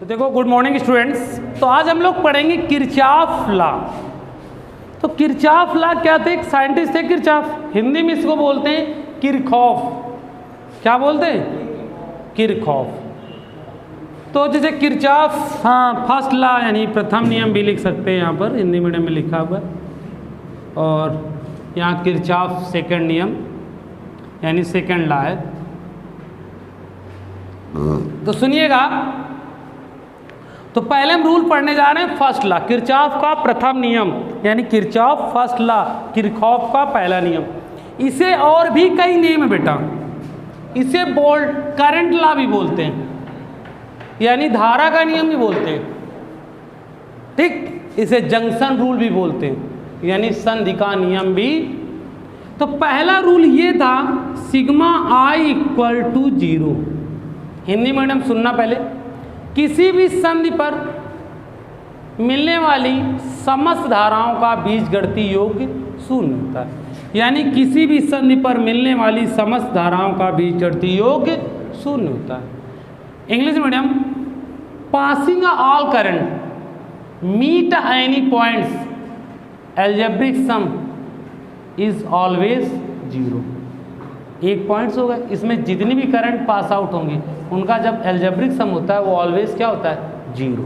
तो देखो, good morning students. तो आज हम लोग पढ़ेंगे किरचॉफ लॉ। तो किरचॉफ लॉ क्या थे? एक साइंटिस्ट थे किरचॉफ, हिंदी में इसको बोलते हैं किरखॉफ। क्या बोलते हैं? किरखॉफ। तो जैसे किरचॉफ, हाँ, फर्स्ट लॉ यानी प्रथम नियम भी लिख सकते हैं, यहाँ पर हिंदी मीडियम में लिखा हुआ है। और यहाँ किरचॉफ सेकंड नियम यानी सेकंड लॉ है। तो सुनिएगा, तो पहले हम रूल पढ़ने जा रहे हैं फर्स्ट लॉ, किरचॉफ का प्रथम नियम यानी किरचॉफ फर्स्ट लॉ, किरखॉफ का पहला नियम। इसे और भी कई नेम है बेटा। इसे बोल्ट करंट लॉ भी बोलते हैं, यानी धारा का नियम भी बोलते हैं, ठीक। इसे जंक्शन रूल भी बोलते हैं, यानी संधि का नियम भी। तो पहला रूल ये था, sigma I equal to 0। Hindi medium सुनना पहले। किसी भी संधि पर मिलने वाली समस्त धाराओं का बीजगणितीय योग शून्य होता है, यानी किसी भी संधि पर मिलने वाली समस्त धाराओं का बीजगणितीय योग शून्य होता है। English medium, passing all current meet any points algebraic sum is always 0। एक पॉइंट्स होगा, इसमें जितनी भी करंट पास आउट होंगी उनका जब एल्जेब्रिक सम होता है वो ऑलवेज क्या होता है? 0।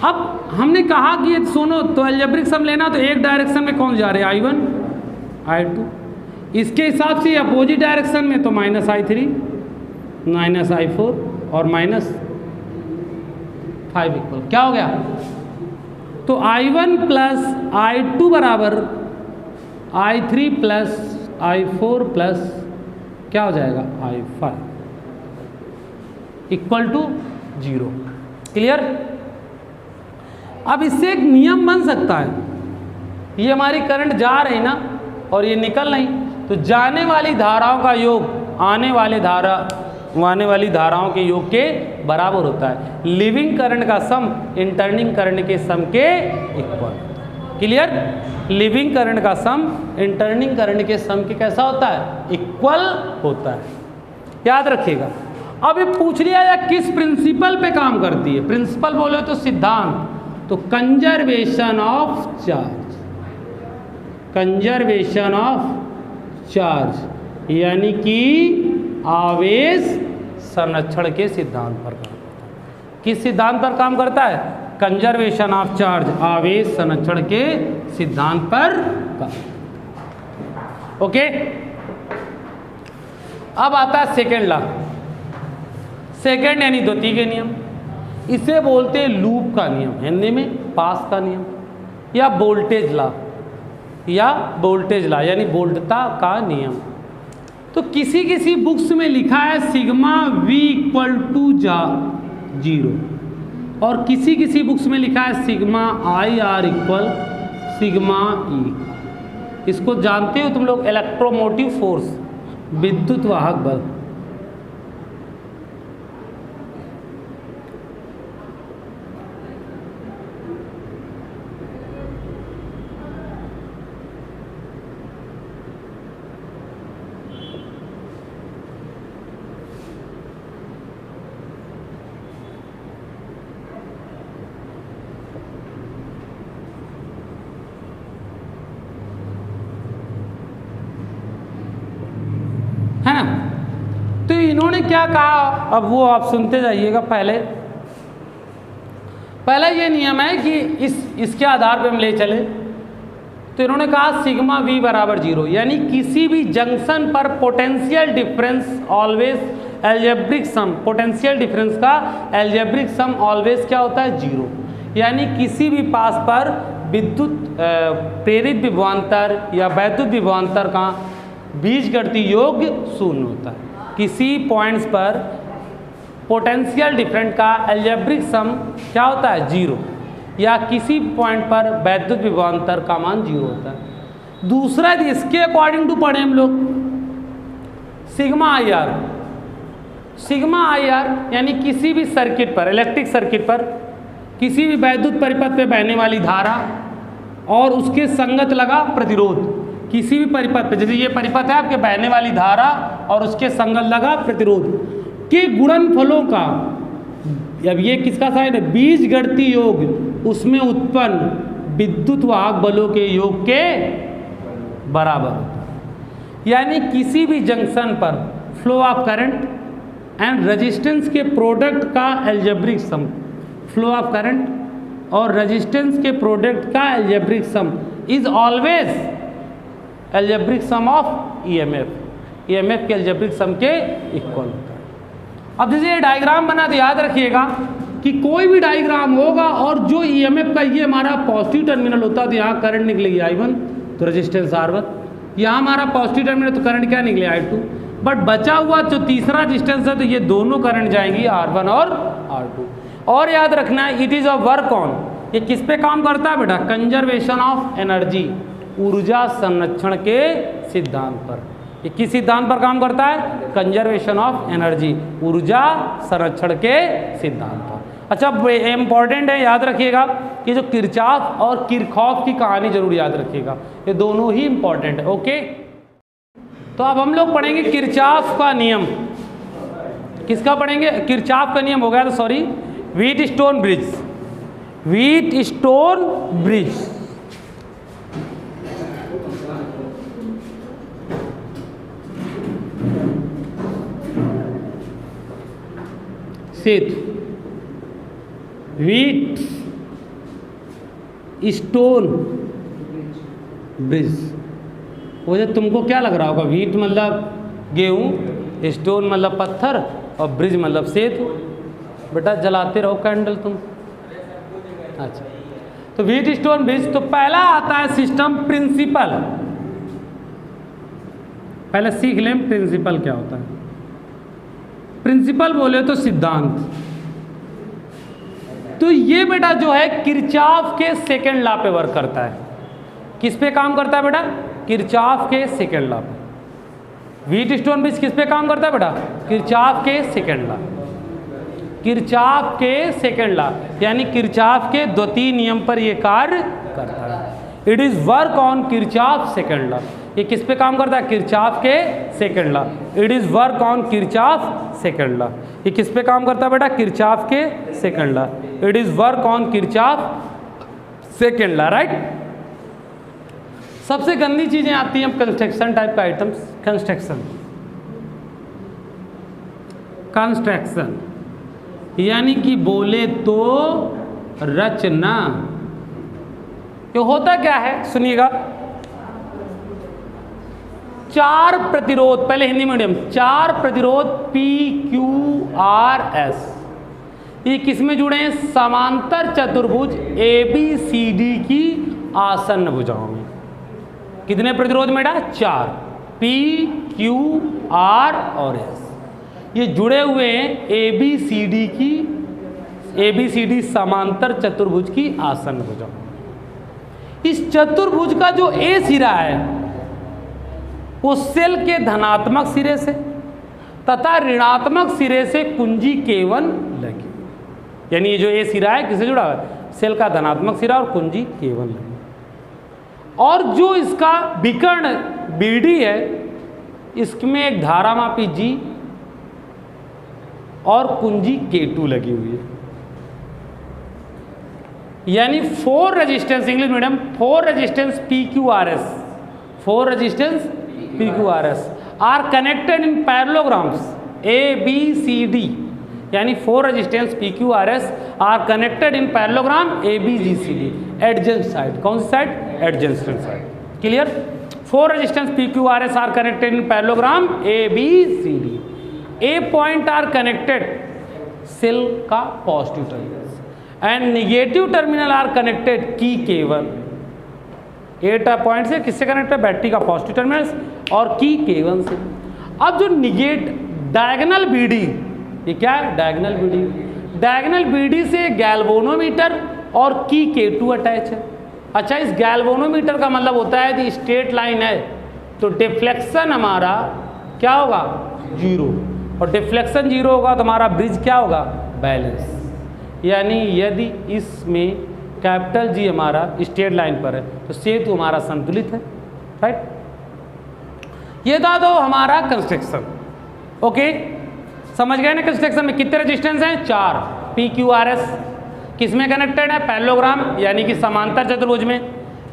अब हमने कहा कि ये सुनो, तो एल्जेब्रिक सम लेना तो एक डायरेक्शन में कौन जा रहे हैं? I1 I2। इसके हिसाब से अपोजिट डायरेक्शन में तो -I3 -I4 और -5 इक्वल क्या हो गया? तो I1 प्लस I2 बराबर I3 प्लस I4 प्लस क्या हो जाएगा? I5 equal to 0। क्लियर? अब इससे एक नियम बन सकता है, ये हमारी करंट जा रही ना और ये निकल नहीं, तो जाने वाली धाराओं का योग आने वाली धाराओं के योग के बराबर होता है। लिविंग करंट का सम इंटर्निंग करंट के सम के इक्वल। क्लियर? लिविंग करंट का सम इंटर्निंग करंट के सम के कैसा होता है? इक्वल होता है। याद रखिएगा। अब ये पूछ लिया या किस प्रिंसिपल पे काम करती है? प्रिंसिपल बोले तो सिद्धांत, तो conservation of charge, conservation of charge यानी कि आवेश संरक्षण के सिद्धांत पर काम करता है। किस सिद्धांत पर काम करता है? कंजर्वेशन ऑफ चार्ज, आवेश संरक्षण के सिद्धांत पर काम। ओके, अब आता है सेकेंड लॉ। सेकेंड यानी द्वितीय के नियम। इसे बोलते हैं लूप का नियम, हिंदी में पास का नियम, या वोल्टेज लॉ, या वोल्टेज लॉ यानी वोल्टता का नियम। तो किसी किसी बुक्स में लिखा है सिग्मा V इक्वल टू 0 और किसी किसी बुक्स में लिखा है sigma IR equal sigma E। इसको जानते हो तुम लोग? इलेक्ट्रोमोटिव फोर्स, विद्युत वाहक बल। है ना? तो इन्होंने क्या कहा, अब वो आप सुनते जाइएगा। पहला ये नियम है कि इसके आधार पे हम ले चले। तो इन्होंने कहा सिग्मा V बराबर 0, यानी किसी भी जंक्शन पर potential difference always algebraic sum, potential difference का एल्जेब्रिक सम ऑलवेज क्या होता है? 0। यानी किसी भी पास पर विद्युत प्रेरित विभवांतर या वैद्युत विभवांतर का बीजगणितीय योग शून्य होता है। किसी पॉइंट्स पर पोटेंशियल डिफरेंट का एल्जेब्रिक सम क्या होता है? 0, या किसी पॉइंट पर वैद्युत विभवांतर का मान 0 होता है। दूसरा इसके अकॉर्डिंग टू पढ़े हम लोग सिग्मा IR। सिग्मा IR यानी किसी भी सर्किट पर, इलेक्ट्रिक सर्किट पर किसी भी वैद्युत परिपथ पे बहने वाली धारा और उसके संगत लगा प्रतिरोध, किसी भी परिपथ पे, जैसे ये परिपथ है आपके, बहने वाली धारा और उसके संगत लगा प्रतिरोध के गुणनफलों का अब ये किसका साइन है? बीज गणितीय योग उसमें उत्पन्न विद्युत वाहक बलों के योग के बराबर होता है। यानी किसी भी जंक्शन पर flow of current and resistance के प्रोडक्ट का algebraic sum, flow of current और रेजिस्टेंस के प्रोडक्ट का algebraic sum is always algebraic sum of EMF, EMF के एल्जेब्रिक सम के इक्वल होता है। अब जैसे ये डायग्राम बना तो याद रखिएगा कि कोई भी डायग्राम होगा और जो ईएमएफ का ये हमारा पॉजिटिव टर्मिनल होता है तो यहाँ करंट निकलेगी I1, तो रेजिस्टेंस R1, यहाँ हमारा पॉजिटिव टर्मिनल तो करंट क्या निकले I2, बट बचा हुआ जो तीसरा रेजिस्टेंस है तो ये दोनों करंट जाएंगी R1 और R2। और याद रखना है it is a work on, ये किस पे काम करता है बेटा? कंजर्वेशन ऑफ एनर्जी, ऊर्जा संरक्षण के सिद्धांत पर। ये किस सिद्धांत पर काम करता है? कंजर्वेशन ऑफ एनर्जी, ऊर्जा संरक्षण के सिद्धांत पर। अच्छा इंपॉर्टेंट है, याद रखिएगा कि जो किरचॉफ और किरचॉफ की कहानी जरूर याद रखिएगा, ये दोनों ही इंपॉर्टेंट है। ओके, तो अब हम लोग पढ़ेंगे किरचॉफ का नियम। किसका पढ़ेंगे? किरचॉफ का नियम हो गया तो sorry, Wheatstone bridge, Wheatstone bridge. सेतु, व्हीट स्टोन ब्रिज। वैसे तुमको क्या लग रहा होगा? व्हीट मतलब गेहूँ, स्टोन मतलब पत्थर और ब्रिज मतलब सेतु। बेटा जलाते रहो कैंडल तुम। अच्छा, तो व्हीट स्टोन ब्रिज, तो पहला आता है सिस्टम प्रिंसिपल। पहले सीख लें प्रिंसिपल क्या होता है। प्रिंसिपल बोले तो सिद्धांत। तो ये बेटा जो है किरचॉफ के सेकंड लॉ पे वर्क करता है। किस पे काम करता है बेटा? किरचॉफ के सेकंड लॉ पे। व्हीटस्टोन ब्रिज किस पे काम करता है बेटा? किरचॉफ के सेकंड लॉ, किरचॉफ के सेकंड लॉ, यानी किरचॉफ के द्वितीय नियम पर ये कार्य करता है। It is work on Kirchhoff second law. ये किस पे काम करता है? किरचॉफ के second law. It is work on Kirchhoff second law. ये किस पे काम करता है बेटा? किरचॉफ के second law. It is work on Kirchhoff second law, right. सबसे गंदी चीजें आती हैं कंस्ट्रक्शन टाइप का आइटम्स। कंस्ट्रक्शन, कंस्ट्रक्शन यानी कि बोले तो रचना। ये होता क्या है सुनिएगा, चार प्रतिरोध, पहले हिंदी मीडियम, चार प्रतिरोध PQRS, ये किसमें जुड़े हैं? समांतर चतुर्भुज ABCD की आसन्न भुजाओं में। कितने प्रतिरोध बेटा? चार, P, Q, R और S, ये जुड़े हुए हैं ABCD समांतर चतुर्भुज की आसन्न भुजाओं। इस चतुर्भुज का जो A सिरा है वो सेल के धनात्मक सिरे से तथा ऋणात्मक सिरे से कुंजी K1 लगी, यानी ये जो A सिरा है किससे जुड़ा है? सेल का धनात्मक सिरा और कुंजी K1 लगी। और जो इसका विकर्ण BD है इसमें एक धारामापी G और कुंजी K2 लगी हुई है। यानी 4 resistance, English medium, 4 resistance PQRS, 4 resistance PQRS are connected in parallelograms ABCD, यानी 4 resistance PQRS are connected in parallelogram ABCD adjacent side. कौन सी side? Adjacent side. Clear? 4 resistance PQRS are connected in parallelogram ABCD। A point are connected cell का positive terminal and negative terminal are connected की K1। 8 point से किससे connect है? Battery का positive terminal और की K1 से। अब जो डायगोनल BD, ये क्या है? डायगोनल BD, डायगोनल BD से गैल्वेनोमीटर और की K2 अटैच है। अच्छा, इस गैल्वेनोमीटर का मतलब होता है कि स्ट्रेट लाइन है तो डिफ्लेक्शन हमारा क्या होगा? 0, और डिफ्लेक्शन 0 होगा तो हमारा ब्रिज क्या होगा? बैलेंस। यानी यदि इसमें कैपिटल G हमारा स्ट्रेट लाइन पर है तो सेतु हमारा संतुलित है, राइट। ये था तो हमारा कंस्ट्रक्शन। ओके, समझ गए ना? कंस्ट्रक्शन में कितने रेजिस्टेंस हैं? 4। PQRS किस में कनेक्टेड है? पैरेललोग्राम यानी कि समांतर चतुर्भुज में।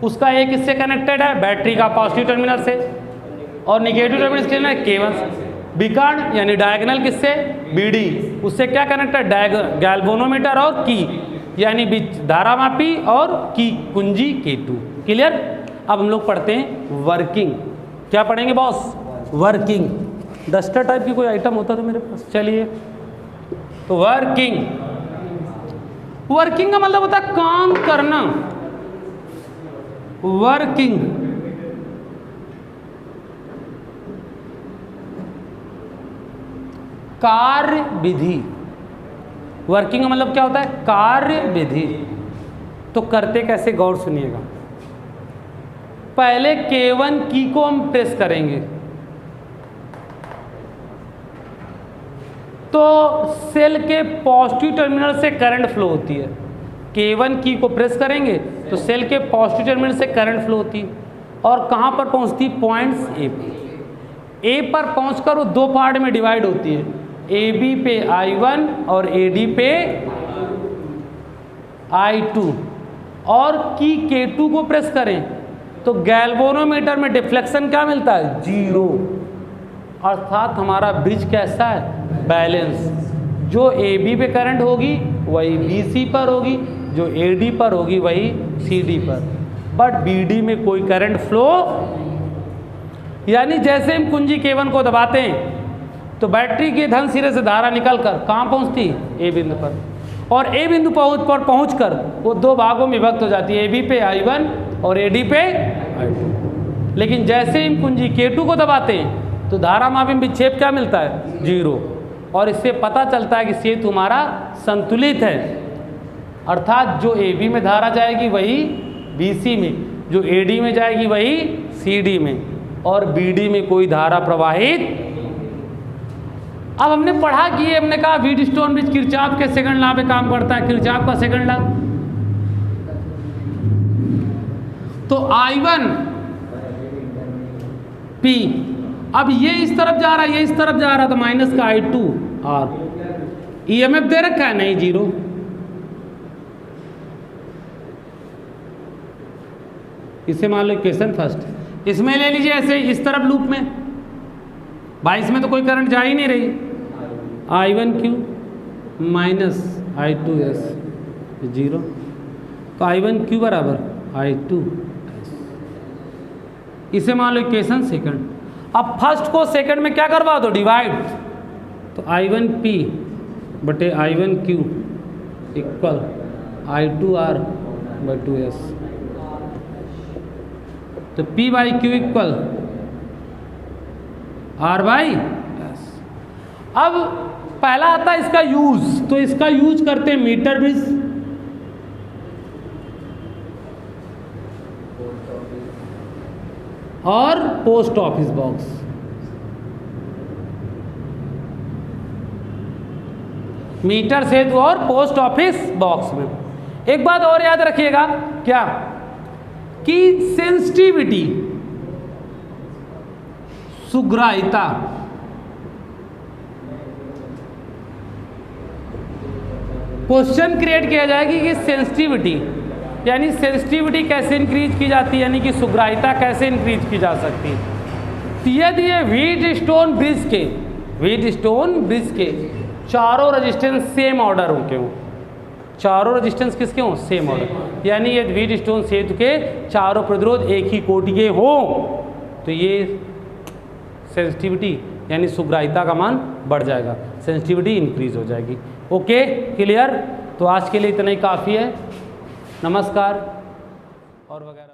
उसका एक किससे कनेक्टेड है? बैटरी का पॉजिटिव टर्मिनल से, और निगेटिव टर्मिनल किससे है? K1 से। विकर्ण यानी डायगोनल किससे? BD, उससे क्या कनेक्टेड? गैल्वेनोमीटर और की यानी धारामापी और की कुंजी K2। क्लियर? अब हम लोग पढ़ते हैं वर्किंग। क्या पढ़ेंगे बॉस? वर्किंग। डस्टर टाइप की कोई आइटम होता तो मेरे पास। चलिए, तो वर्किंग, वर्किंग का मतलब होता है काम करना। वर्किंग कार्य विधि। वर्किंग का मतलब क्या होता है? कार्य विधि। तो करते कैसे, गौर सुनिएगा। पहले K1 की को हम प्रेस करेंगे तो सेल के पॉजिटिव टर्मिनल से करंट फ्लो होती है। K1 की को प्रेस करेंगे तो सेल के पॉजिटिव टर्मिनल से करंट फ्लो होती है, और कहाँ पर पहुँचती? पॉइंट्स A पर। A पर पहुँचकर वो दो पार्ट में डिवाइड होती है, AB पे I1 और AD पे I2। और की K2 को प्रेस करें तो गैल्वेनोमीटर में डिफ्लेक्शन क्या मिलता है? 0। अर्थात हमारा ब्रिज कैसा है? बैलेंस। जो AB पे करंट होगी वही BC पर होगी, जो AD पर होगी वही CD पर, बट BD में कोई करंट फ्लो। यानी जैसे हम कुंजी K1 को दबाते हैं तो बैटरी के धन सिरे से धारा निकलकर कहाँ पहुँचती? A बिंदु पर, और A बिंदु पर पहुँचकर वो दो भागों में विभक्त हो जाती है, AB पे I1 और AD पे I2। लेकिन जैसे हम कुंजी K2 को दबाते हैं तो धारामापी में विक्षेप क्या मिलता है? 0। और इससे पता चलता है कि सेतु हमारा संतुलित है, अर्थात जो AB में धारा जाएगी वही BC में, जो AD में जाएगी वही CD में, और BD में कोई धारा प्रवाहित। अब हमने पढ़ा कि हमने कहा व्हीटस्टोन ब्रिज किरचॉफ के सेकंड लॉ पे काम करता है, किरचॉफ का सेकंड लॉ। तो I1 P, अब ये इस तरफ जा रहा है, ये इस तरफ जा रहा, तो माइनस का I2 R। EMF दे रखा है? नहीं, 0। इसे मान लो इक्वेशन फर्स्ट। इसमें ले लीजिए ऐसे इस तरफ लूप में, भाई इसमें तो कोई करंट जा ही नहीं रही। I1Q माइनस I2S 0, तो I1Q बराबर I2S। इसे मान लो इक्वेशन सेकंड। अब फर्स्ट को सेकंड में क्या करवा दो? डिवाइड। तो I1P बटे I1Q equal I2R by 2S। तो P by Q equal R by S। अब पहला आता है इसका यूज, तो इसका यूज करते हैं मीटर ब्रिज, और पोस्ट ऑफिस बॉक्स। मीटर सेतु और पोस्ट ऑफिस बॉक्स में। एक बात और याद रखिएगा, क्या कि सेंसिटिविटी, सुग्राह्यता, क्वेश्चन क्रिएट किया जाएगी कि सेंसिटिविटी यानी सेंसिटिविटी कैसे इंक्रीज की जाती है, यानी कि सुग्राह्यता कैसे इंक्रीज की जा सकती है। तो यदि ये व्हीटस्टोन ब्रिज के चारों रेजिस्टेंस सेम ऑर्डर होके हों, चारों रेजिस्टेंस किसके हों? सेम ऑर्डर, यानी ये व्हीटस्टोन सेतु के चारों प्रतिरोध एक ही कोटि के हों, तो ये सेंसिटिविटी यानी सुग्राह्यता का मान बढ़ जाएगा, सेंसिटिविटी इंक्रीज हो जाएगी। Okay, clear? तो आज के लिए इतना ही काफ़ी है। नमस्कार और वगैरह।